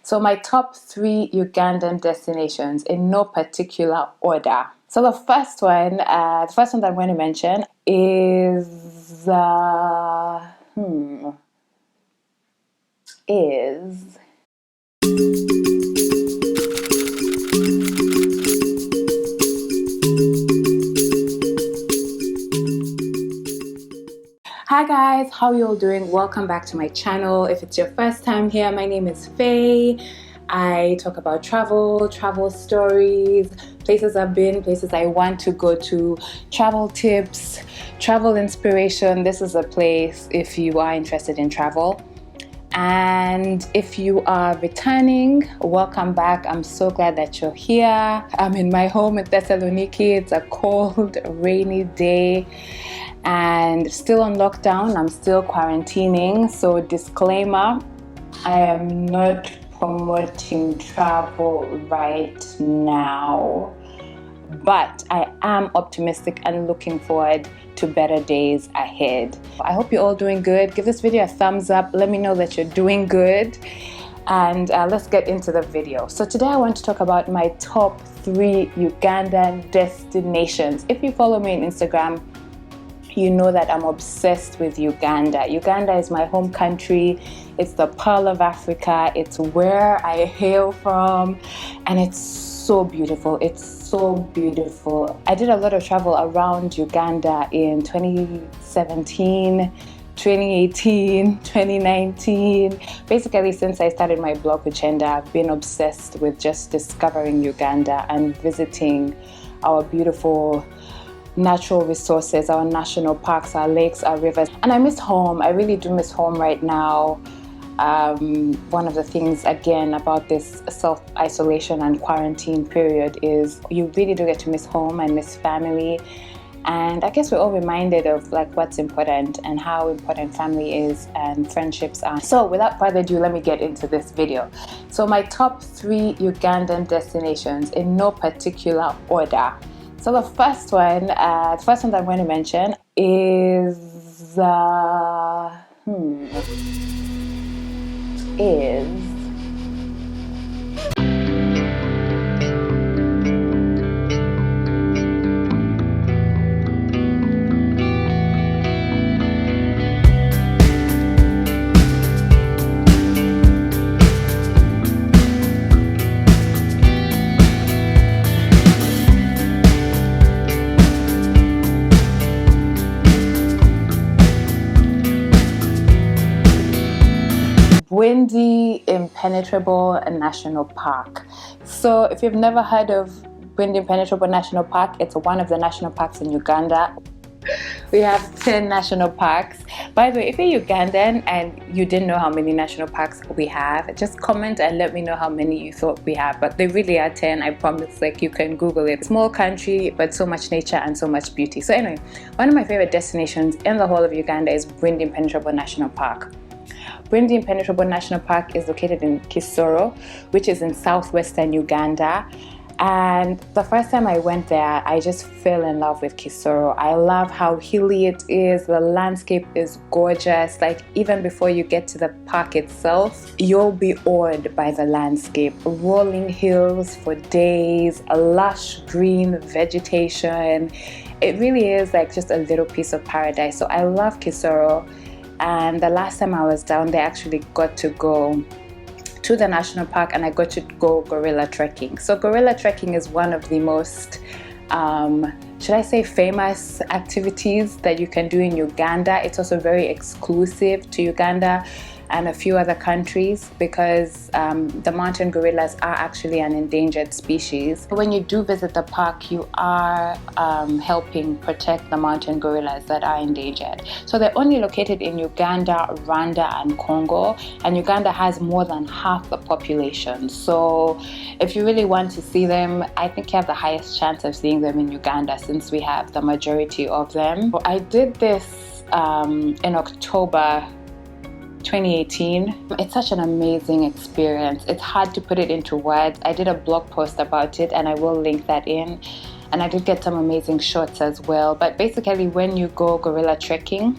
So my top 3 Ugandan destinations in no particular order. So the first one that I'm going to mention is Hi guys, how you all doing? Welcome back to my channel. If it's your first time here, my name is Faye. I talk about travel stories, places I've been, places I want to go to, travel tips, travel inspiration. This is a place if you are interested in travel. And if you are returning, welcome back. I'm so glad that you're here. I'm in my home in Thessaloniki. It's a cold, rainy day and still on lockdown. I'm still quarantining. So disclaimer, I am not promoting travel right now, but I am optimistic and looking forward to better days ahead. I hope you're all doing good. Give this video a thumbs up. Let me know that you're doing good. And let's get into the video. So today I want to talk about my top 3 Ugandan destinations. If you follow me on Instagram, you know that I'm obsessed with Uganda. Uganda is my home country. It's the pearl of Africa. It's where I hail from, and it's so beautiful. It's so beautiful. I did a lot of travel around Uganda in 2017, 2018, 2019. Basically, since I started my blog with Jinja, I've been obsessed with just discovering Uganda and visiting our beautiful natural resources, our national parks, our lakes, our rivers. And I miss home. I really do miss home right now. One of the things again about this self-isolation and quarantine period is you really do get to miss home and miss family. And I guess we're all reminded of like what's important and how important family is and friendships are. So without further ado, let me get into this video. So my top 3 Ugandan destinations in no particular order. So the first one that I'm going to mention is Bwindi Impenetrable National Park. So if you've never heard of Bwindi Impenetrable National Park, it's one of the national parks in Uganda. We have 10 national parks. By the way, if you're Ugandan and you didn't know how many national parks we have, just comment and let me know how many you thought we have. But they really are 10, I promise. Like, you can Google it. Small country, but so much nature and so much beauty. So anyway, one of my favorite destinations in the whole of Uganda is Bwindi Impenetrable National Park. Bwindi Impenetrable National Park is located in Kisoro, which is in southwestern Uganda. And the first time I went there, I just fell in love with Kisoro. I love how hilly it is. The landscape is gorgeous. Like, even before you get to the park itself, you'll be awed by the landscape. Rolling hills for days, a lush green vegetation. It really is like just a little piece of paradise. So I love Kisoro. And the last time I was down there, I actually got to go to the national park and I got to go gorilla trekking. So gorilla trekking is one of the most, should I say, famous activities that you can do in Uganda. It's also very exclusive to Uganda and a few other countries because the mountain gorillas are actually an endangered species. When you do visit the park, you are helping protect the mountain gorillas that are endangered. So they're only located in Uganda, Rwanda and Congo, and Uganda has more than half the population. So if you really want to see them, I think you have the highest chance of seeing them in Uganda since we have the majority of them. I did this in October 2018. It's such an amazing experience. It's hard to put it into words. I did a blog post about it and I will link that in. And I did get some amazing shots as well. But basically, when you go gorilla trekking,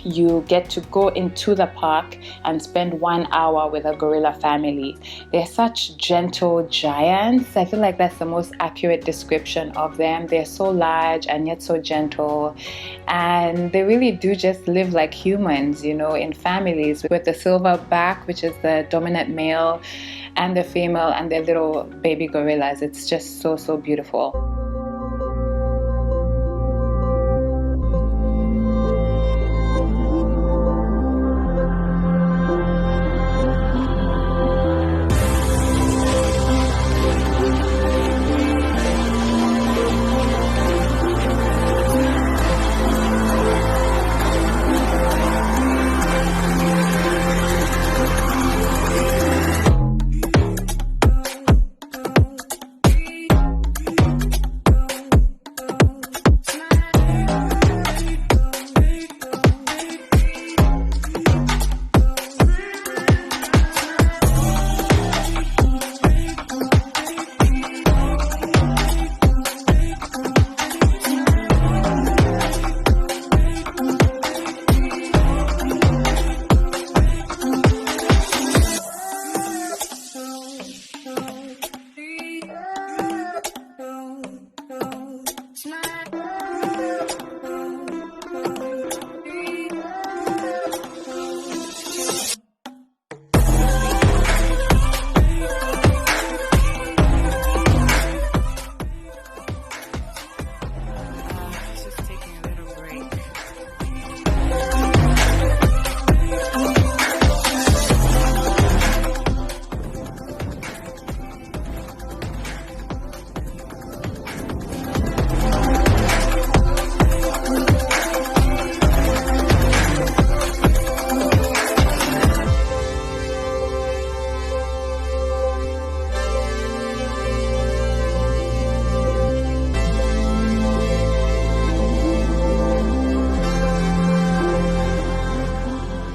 you get to go into the park and spend 1 hour with a gorilla family. They're such gentle giants. I feel like that's the most accurate description of them. They're so large and yet so gentle, and they really do just live like humans, you know, in families with the silverback, which is the dominant male, and the female, and their little baby gorillas. It's just so, so beautiful.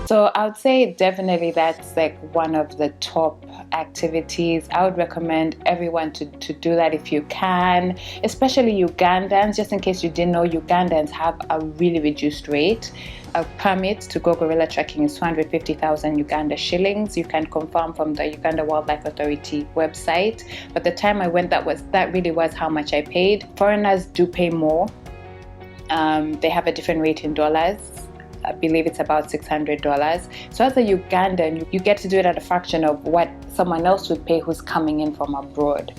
So I would say definitely that's like one of the top activities. I would recommend everyone to do that if you can, especially Ugandans. Just in case you didn't know, Ugandans have a really reduced rate. A permit to go gorilla trekking is 250,000 Uganda shillings. You can confirm from the Uganda Wildlife Authority website. But the time I went, that really was how much I paid. Foreigners do pay more. They have a different rate in dollars. I believe it's about $600. So as a Ugandan, you get to do it at a fraction of what someone else would pay who's coming in from abroad.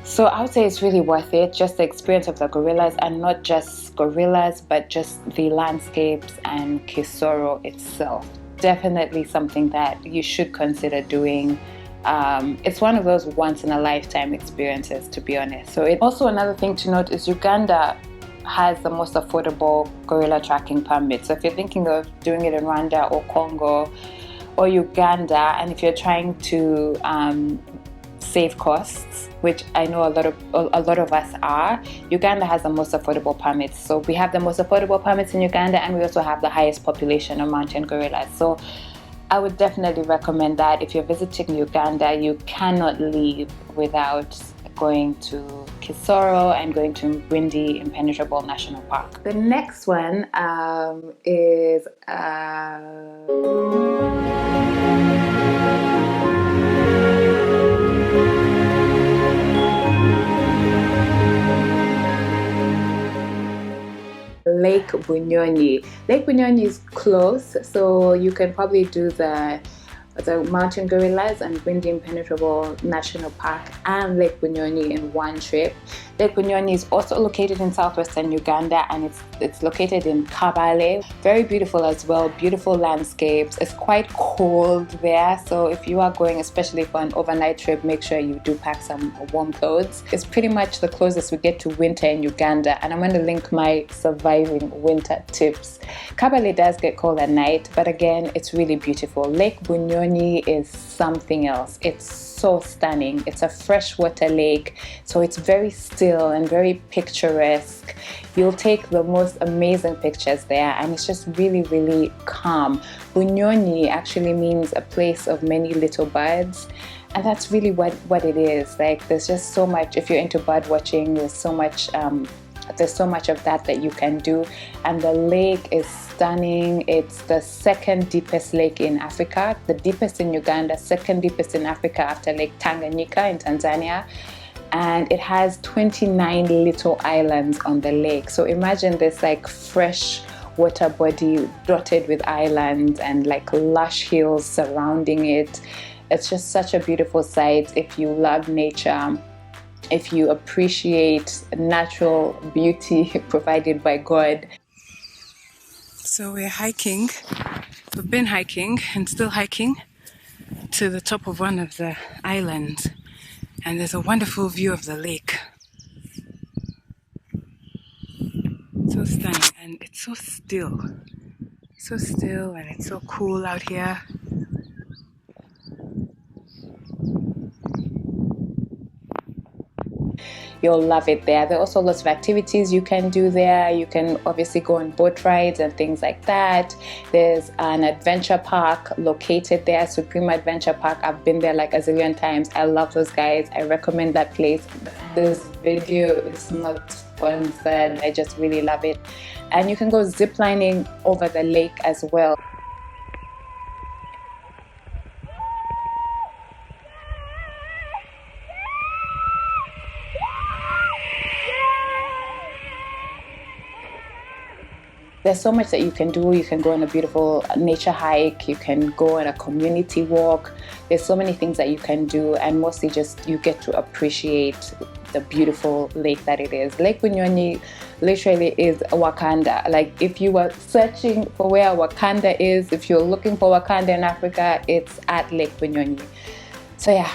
So I would say it's really worth it, just the experience of the gorillas, and not just gorillas, but just the landscapes and Kisoro itself. Definitely something that you should consider doing. It's one of those once in a lifetime experiences, to be honest. So also another thing to note is Uganda has the most affordable gorilla tracking permit. So if you're thinking of doing it in Rwanda or Congo or Uganda, and if you're trying to save costs, which I know a lot of us are, Uganda has the most affordable permits. So we have the most affordable permits in Uganda, and we also have the highest population of mountain gorillas. So I would definitely recommend that. If you're visiting Uganda, you cannot leave without going to Kisoro and going to Bwindi Impenetrable National Park. The next one is Lake Bunyoni. Lake Bunyoni is close, so you can probably do the mountain gorillas and Bwindi Impenetrable National Park and Lake Bunyoni in one trip. Lake Bunyoni is also located in southwestern Uganda, and it's located in Kabale. Very beautiful as well, beautiful landscapes. It's quite cold there, so if you are going especially for an overnight trip, make sure you do pack some warm clothes. It's pretty much the closest we get to winter in Uganda, and I'm going to link my surviving winter tips. Kabale does get cold at night, but again, it's really beautiful. Lake Bunyoni is something else. It's so stunning. It's a freshwater lake, so it's very still and very picturesque. You'll take the most amazing pictures there, and it's just really, really calm. Bunyoni actually means a place of many little birds, and that's really what it is. Like, there's just so much. If you're into bird watching, there's so much there's so much of that you can do. And the lake is stunning. It's the second deepest lake in Africa, the deepest in Uganda, second deepest in Africa after Lake Tanganyika in Tanzania. And it has 29 little islands on the lake. So imagine this like fresh water body dotted with islands and like lush hills surrounding it. It's just such a beautiful sight if you love nature, if you appreciate natural beauty provided by God. So we're hiking. We've been hiking and still hiking to the top of one of the islands. And there's a wonderful view of the lake. So stunning, and it's so still. So still, and it's so cool out here. You'll love it there. There are also lots of activities you can do there. You can obviously go on boat rides and things like that. There's an adventure park located there, Supreme Adventure Park. I've been there like a zillion times. I love those guys. I recommend that place. This video is not sponsored. I just really love it. And you can go ziplining over the lake as well. There's so much that you can do. You can go on a beautiful nature hike, you can go on a community walk. There's so many things that you can do, and mostly just you get to appreciate the beautiful lake that it is. Lake Bunyoni literally is Wakanda. Like if you were searching for where Wakanda is, if you're looking for Wakanda in Africa, it's at Lake Bunyoni. So yeah,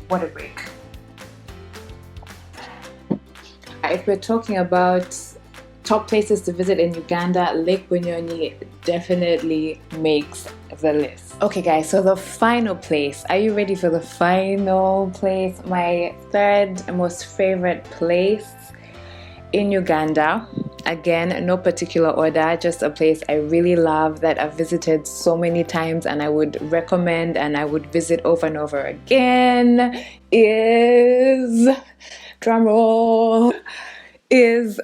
what a break. If we're talking about top places to visit in Uganda, Lake Bunyoni definitely makes the list. Okay guys, so the final place. Are you ready for the final place? My third most favorite place in Uganda. Again, no particular order, just a place I really love that I've visited so many times and I would recommend and I would visit over and over again is... drum roll, is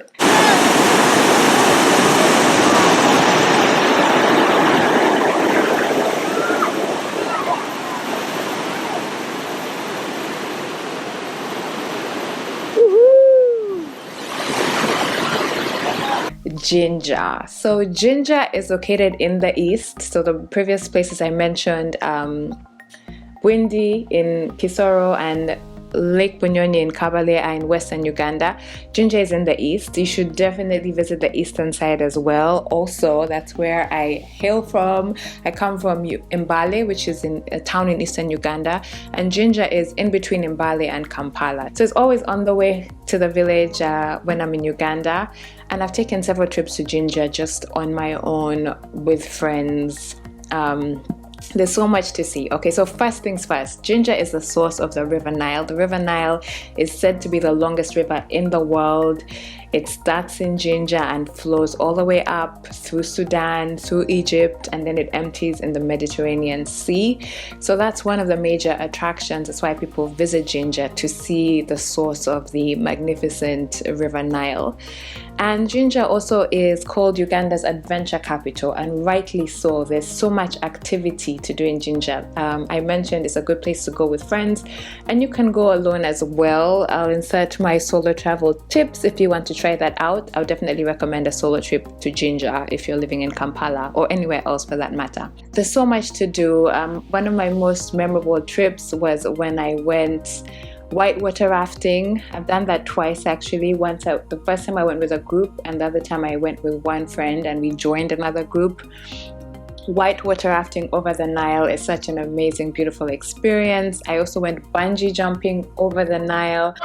Jinja. So Jinja is located in the east. So the previous places I mentioned, Bwindi in Kisoro and Lake Bunyoni in Kabale are in western Uganda. Jinja is in the east. You should definitely visit the eastern side as well. Also, that's where I hail from. I come from Mbale, which is in a town in eastern Uganda, and Jinja is in between Mbale and Kampala. So it's always on the way to the village when I'm in Uganda. And I've taken several trips to Jinja just on my own with friends. There's so much to see. Okay, so first things first, Jinja is the source of the River Nile. The River Nile is said to be the longest river in the world. It starts in Jinja and flows all the way up through Sudan, through Egypt, and then it empties in the Mediterranean Sea. So that's one of the major attractions. That's why people visit Jinja, to see the source of the magnificent River Nile. And Jinja also is called Uganda's adventure capital, and rightly so. There's so much activity to do in Jinja. I mentioned it's a good place to go with friends, and you can go alone as well. I'll insert my solo travel tips if you want to try that out. I'll definitely recommend a solo trip to Jinja if you're living in Kampala or anywhere else for that matter. There's so much to do. One of my most memorable trips was when I went whitewater rafting. I've done that twice actually. Once, the first time I went with a group, and the other time I went with one friend and we joined another group. Whitewater rafting over the Nile is such an amazing, beautiful experience. I also went bungee jumping over the Nile.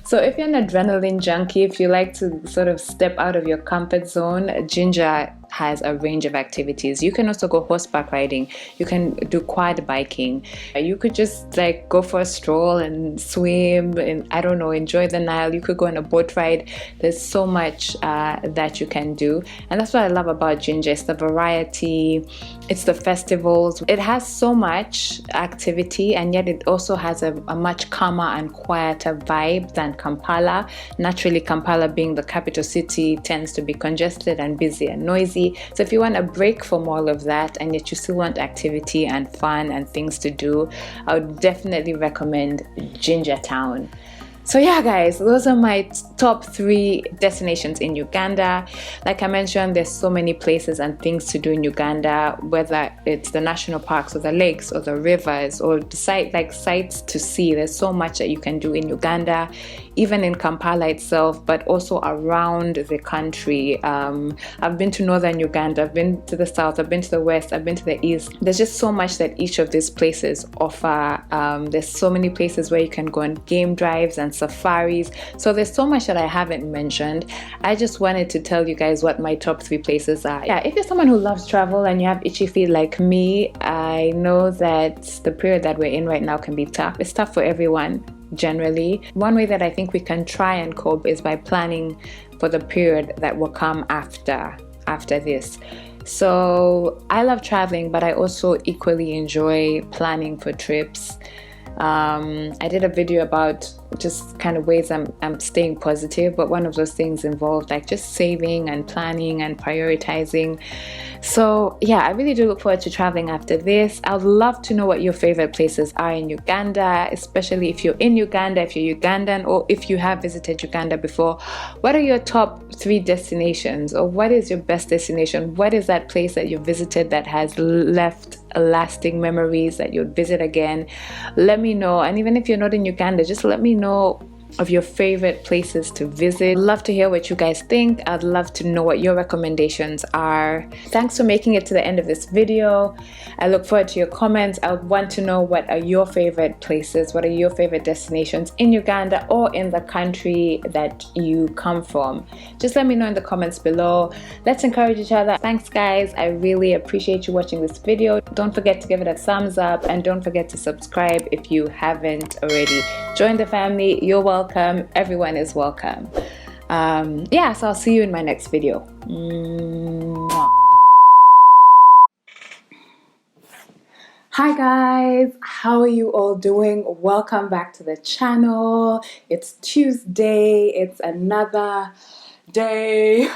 So if you're an adrenaline junkie, if you like to sort of step out of your comfort zone, Jinja has a range of activities. You can also go horseback riding, you can do quad biking, you could just like go for a stroll and swim and I don't know, enjoy the Nile. You could go on a boat ride. There's so much that you can do, and that's what I love about Jinja. It's the variety, it's the festivals. It has so much activity, and yet it also has a much calmer and quieter vibe than Kampala. Naturally, Kampala being the capital city tends to be congested and busy and noisy. So if you want a break from all of that and yet you still want activity and fun and things to do, I would definitely recommend Jinja Town. So yeah guys, those are my top 3 destinations in Uganda. Like I mentioned, there's so many places and things to do in Uganda, whether it's the national parks or the lakes or the rivers or the sites to see. There's so much that you can do in Uganda, even in Kampala itself, but also around the country. I've been to northern Uganda, I've been to the south, I've been to the west, I've been to the east. There's just so much that each of these places offer. There's so many places where you can go on game drives and safaris. So there's so much that I haven't mentioned. I just wanted to tell you guys what my top 3 places are. Yeah, if you're someone who loves travel and you have itchy feet like me, I know that the period that we're in right now can be tough. It's tough for everyone. Generally, one way that I think we can try and cope is by planning for the period that will come after this. So I love traveling, but I also equally enjoy planning for trips. I did a video about just kind of ways I'm staying positive, but one of those things involved like just saving and planning and prioritizing. So yeah, I really do look forward to traveling after this. I'd love to know what your favorite places are in Uganda, especially if you're in Uganda, if you're Ugandan, or if you have visited Uganda before. What are your top 3 destinations, or what is your best destination? What is that place that you visited that has left lasting memories that you'd visit again? Let me know. And even if you're not in Uganda, just let me know of your favorite places to visit. I'd love to hear what you guys think. I'd love to know what your recommendations are. Thanks for making it to the end of this video. I look forward to your comments. I want to know what are your favorite places, what are your favorite destinations in Uganda or in the country that you come from. Just let me know in the comments below. Let's encourage each other. Thanks guys, I really appreciate you watching this video. Don't forget to give it a thumbs up and don't forget to subscribe if you haven't already. Join the family. You're welcome. Everyone is welcome. Yeah, so I'll see you in my next video. Hi guys, how are you all doing? Welcome back to the channel. It's Tuesday. It's another day.